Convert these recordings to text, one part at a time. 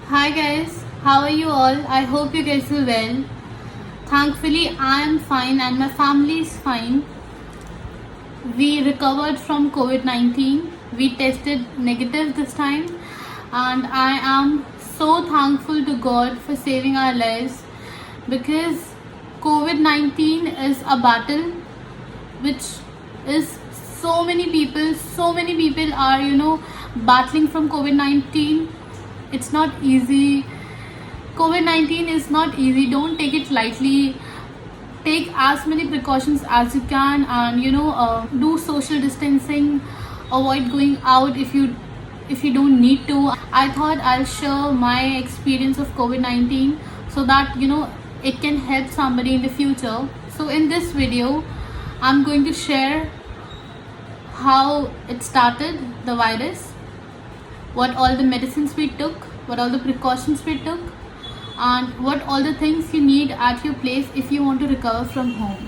Hi guys, how are you all? I hope you guys are well. Thankfully, I am fine and my family is fine. We recovered from COVID 19. We tested negative this time, and I am so thankful to God for saving our lives because COVID 19 is a battle which is so many people are battling from COVID 19. It's not easy. COVID 19 is not easy. Don't take it lightly. Take as many precautions as you can, and do social distancing. Avoid going out if you don't need to. I thought I'll share my experience of COVID 19 so that it can help somebody in the future. So in this video, I'm going to share how it started, the virus, what all the medicines we took, what all the precautions we took, and what all the things you need at your place if you want to recover from home.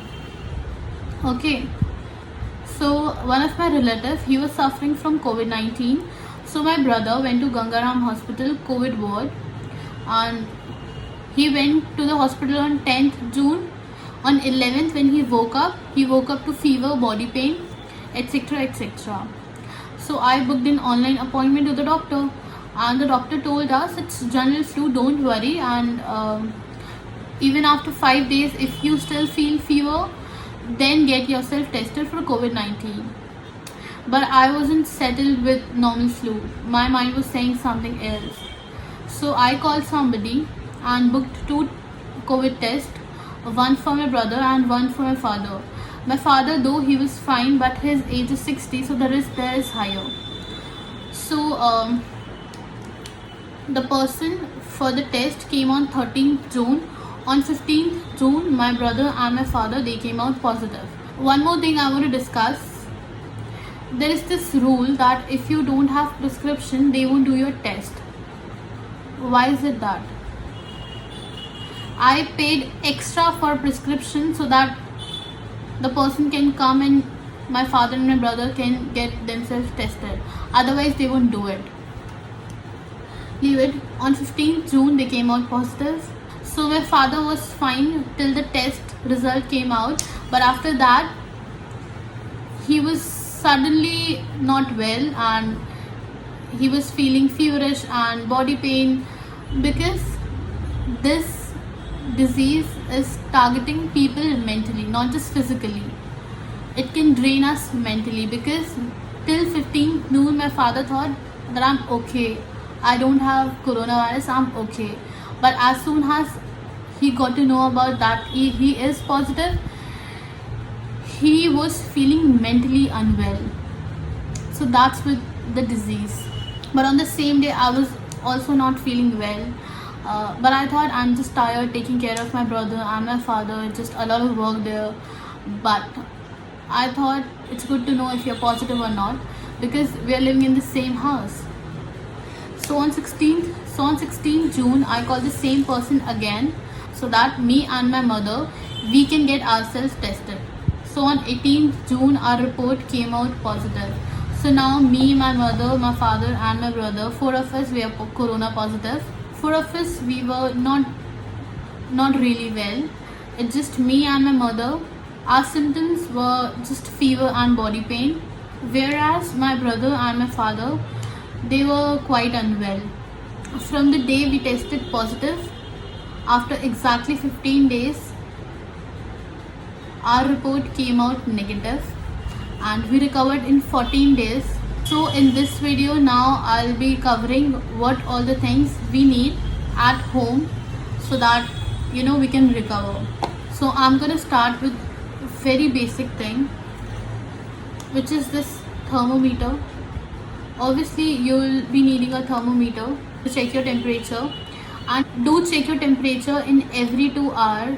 Okay, so one of my relatives, he was suffering from COVID 19. So my brother went to Gangaram Hospital COVID ward, and he went to the hospital on 10th June. On 11th, when he woke up to fever, body pain, etc. etc. So I booked an online appointment to the doctor, and the doctor told us it's general flu, don't worry, and even after 5 days if you still feel fever, then get yourself tested for COVID 19. But I wasn't settled with normal flu. My mind was saying something else. So I called somebody and booked 2 COVID tests, one for my brother and one for my father. My father, though he was fine, but his age is 60, so the risk there is higher. So the person for the test came on 13th June. On 15th June, my brother and my father, they came out positive. One more thing I want to discuss. There is this rule that if you don't have prescription, they won't do your test. Why is it that? I paid extra for prescription so that the person can come and my father and my brother can get themselves tested. Otherwise, they won't do it. Leave it. On 15th June, they came out positive. So my father was fine till the test result came out. But after that, he was suddenly not well, and he was feeling feverish and body pain because this disease is targeting people mentally, not just physically. It can drain us mentally because till 15th noon, my father thought that I'm okay. I don't have coronavirus, I'm okay. But as soon as he got to know about that he is positive, he was feeling mentally unwell. So that's with the disease. But on the same day, I was also not feeling well. But I thought I'm just tired taking care of my brother and my father, just a lot of work there. But I thought it's good to know if you're positive or not because we are living in the same house. So on 16th June, I called the same person again so that me and my mother, we can get ourselves tested. So on 18th June, our report came out positive. So now me, my mother, my father and my brother, 4 of us, we are corona positive. 4 of us, we were not really well. It's just me and my mother. Our symptoms were just fever and body pain. Whereas my brother and my father, they were quite unwell. From the day we tested positive, after exactly 15 days, our report came out negative and we recovered in 14 days. So in this video now, I'll be covering what all the things we need at home so that we can recover. So I'm gonna start with very basic thing, which is this thermometer. Obviously you'll be needing a thermometer to check your temperature, and do check your temperature in every 2 hours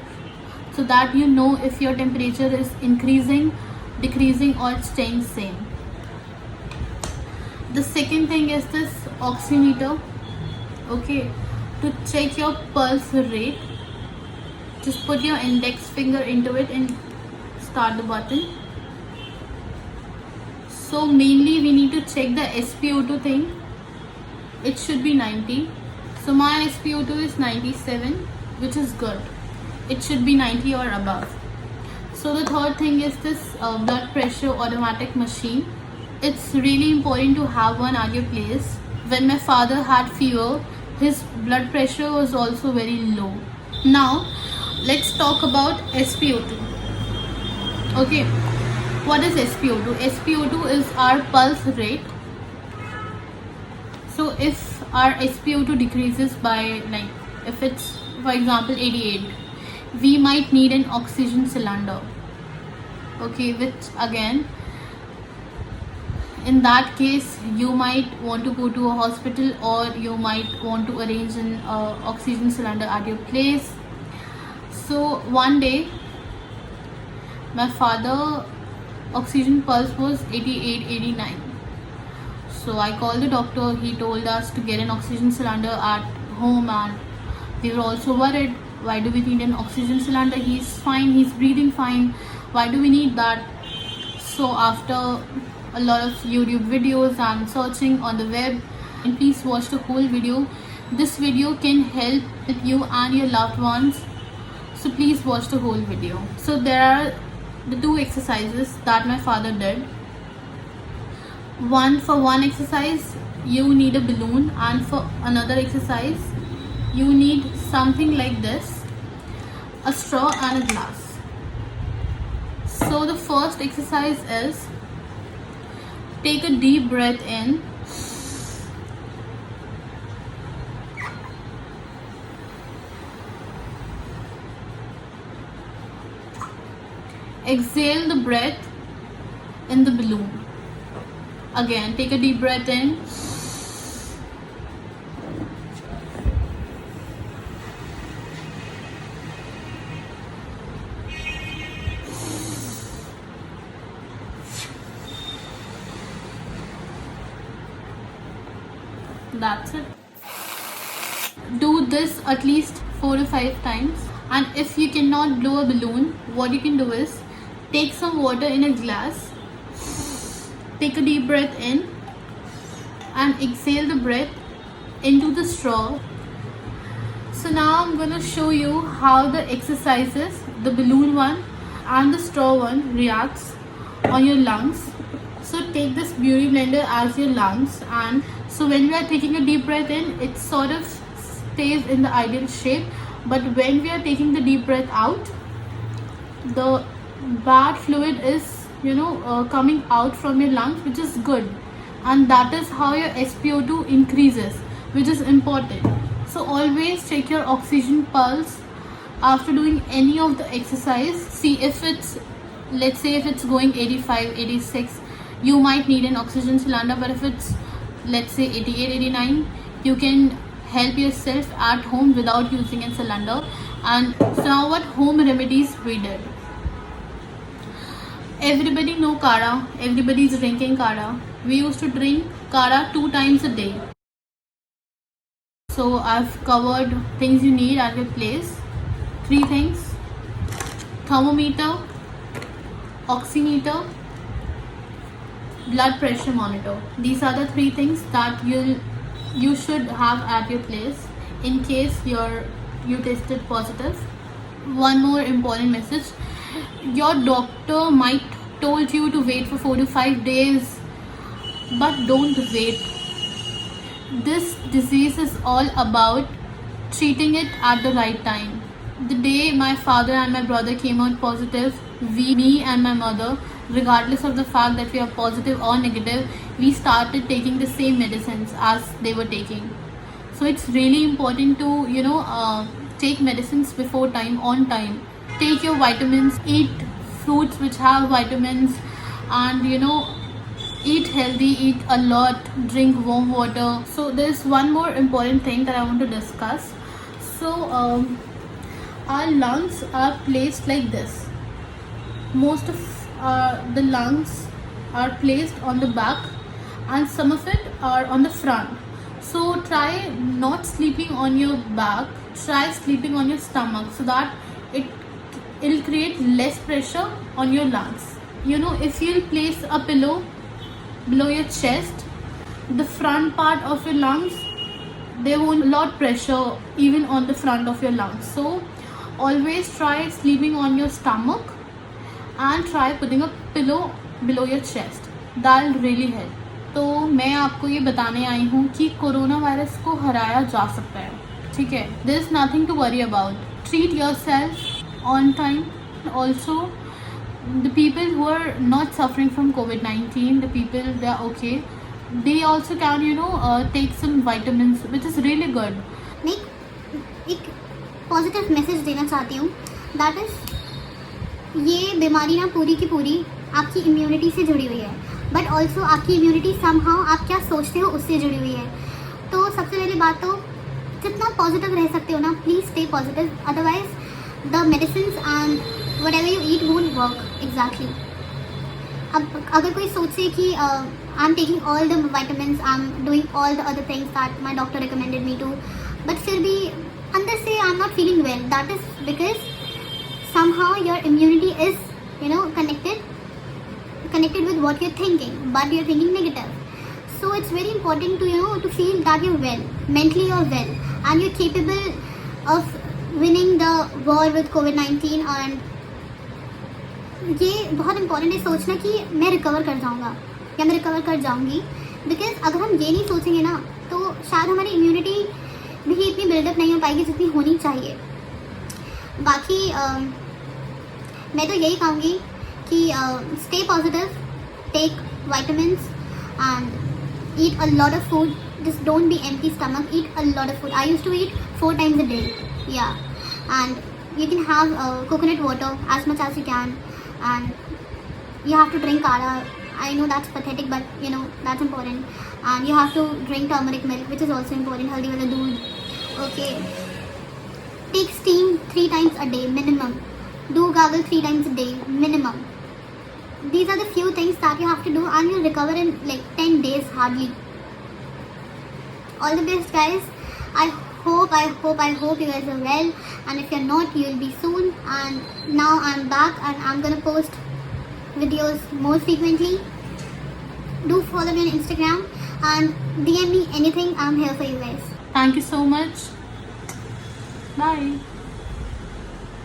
so that you know if your temperature is increasing, decreasing or it's staying same. The second thing is this oximeter. Okay, to check your pulse rate, just put your index finger into it and start the button. So mainly we need to check the SpO2 thing. It should be 90. So my SpO2 is 97, which is good. It should be 90 or above. So the third thing is this blood pressure automatic machine. It's really important to have one at your place. When my father had fever, his blood pressure was also very low. Now let's talk about SpO2. Okay, what is SpO2? SpO2 is our pulse rate. So if our SpO2 decreases by, like, if it's for example 88, we might need an oxygen cylinder. Okay, which again, in that case you might want to go to a hospital, or you might want to arrange an oxygen cylinder at your place. So one day my father oxygen pulse was 88, 89. So I called the doctor. He told us to get an oxygen cylinder at home, and we were also worried. Why do we need an oxygen cylinder? He's fine, he's breathing fine. Why do we need that? So after a lot of YouTube videos and searching on the web, and please watch the whole video. This video can help you and your loved ones. So please watch the whole video. So there are the two exercises that my father did. For one exercise you need a balloon, and for another exercise you need something like this, a straw and a glass. So the first exercise is, take a deep breath in, exhale the breath in the balloon. Again, take a deep breath in, that's it. Do this at least 4 to 5 times. And if you cannot blow a balloon, what you can do is take some water in a glass, take a deep breath in, and exhale the breath into the straw. So now I'm gonna show you how the exercises, the balloon one and the straw one, reacts on your lungs. So take this beauty blender as your lungs, and so when we are taking a deep breath in, it sort of stays in the ideal shape, but when we are taking the deep breath out, the bad fluid is coming out from your lungs, which is good, and that is how your SpO2 increases, which is important. So always check your oxygen pulse after doing any of the exercise. See if it's, let's say if it's going 85, 86, you might need an oxygen cylinder, but if it's, let's say 88, 89, you can help yourself at home without using a cylinder. And so now what home remedies we did. Everybody know Kara, everybody is drinking Kara. We used to drink Kara 2 times a day. So I've covered things you need at your place. 3 things: thermometer, oximeter, blood pressure monitor. These are the 3 things that you should have at your place in case you tested positive. One more important message: your doctor might told you to wait for 4 to 5 days, but don't wait. This disease is all about treating it at the right time. The day my father and my brother came out positive, me and my mother, regardless of the fact that we are positive or negative, we started taking the same medicines as they were taking. So it's really important to take medicines before time, on time. Take your vitamins, eat fruits which have vitamins, and eat healthy, eat a lot, drink warm water. So there's one more important thing that I want to discuss. So our lungs are placed like this. Most of the lungs are placed on the back, and some of it are on the front. So try not sleeping on your back, try sleeping on your stomach, so that it'll create less pressure on your lungs. If you'll place a pillow below your chest, the front part of your lungs There won't be a lot pressure even on the front of your lungs. So always try sleeping on your stomach and try putting a pillow below your chest. That'll really help. तो मैं आपको ये बताने आई हूँ कि corona virus को हराया जा सकता है, ठीक है. There is nothing to worry about. Treat yourself on time. Also the people who are not suffering from COVID-19, the people they are okay, they also can take some vitamins which is really good. मैं एक positive message देना चाहती हूँ. That is ये बीमारी ना पूरी की पूरी आपकी इम्यूनिटी से जुड़ी हुई है, बट ऑल्सो आपकी इम्यूनिटी समहाउ आप क्या सोचते हो उससे जुड़ी हुई है. तो सबसे पहली बात तो जितना पॉजिटिव रह सकते हो ना, please stay positive. Otherwise the medicine and whatever you eat won't work exactly. अब अगर कोई सोचे कि I am taking all the vitamins, I am doing all the other things that my doctor recommended me to, but फिर भी अंदर से I am not feeling well, that is because somehow your immunity is connected with what you're thinking, but you're thinking negative. So it's very important to feel that you're well, mentally you're well, and you're capable of winning the war with COVID-19. and ये बहुत important है सोचना कि मैं recover कर जाऊँगा या मैं रिकवर कर जाऊँगी. बिकॉज अगर हम ये नहीं सोचेंगे ना तो शायद हमारी इम्यूनिटी भी इतनी बिल्डअप नहीं हो पाएगी जितनी होनी चाहिए. बाकी मैं तो यही कहूँगी कि stay positive, take vitamins and eat a lot of food. Just don't be empty stomach, eat a lot of food. I used to eat 4 times a day. Yeah, and you can have coconut water as much as you can, and you have to drink kara. I know that's pathetic, but that's important. And you have to drink turmeric milk, which is also important. Haldi wala doodh. Okay, take steam 3 times a day minimum. Do gargle 3 times a day minimum. These are the few things that you have to do, and you'll recover in like 10 days hardly. All the best, guys. I hope you guys are well, and if you're not, you'll be soon. And now I'm back and I'm gonna post videos more frequently. Do follow me on Instagram and DM me anything. I'm here for you guys. Thank you so much. Bye.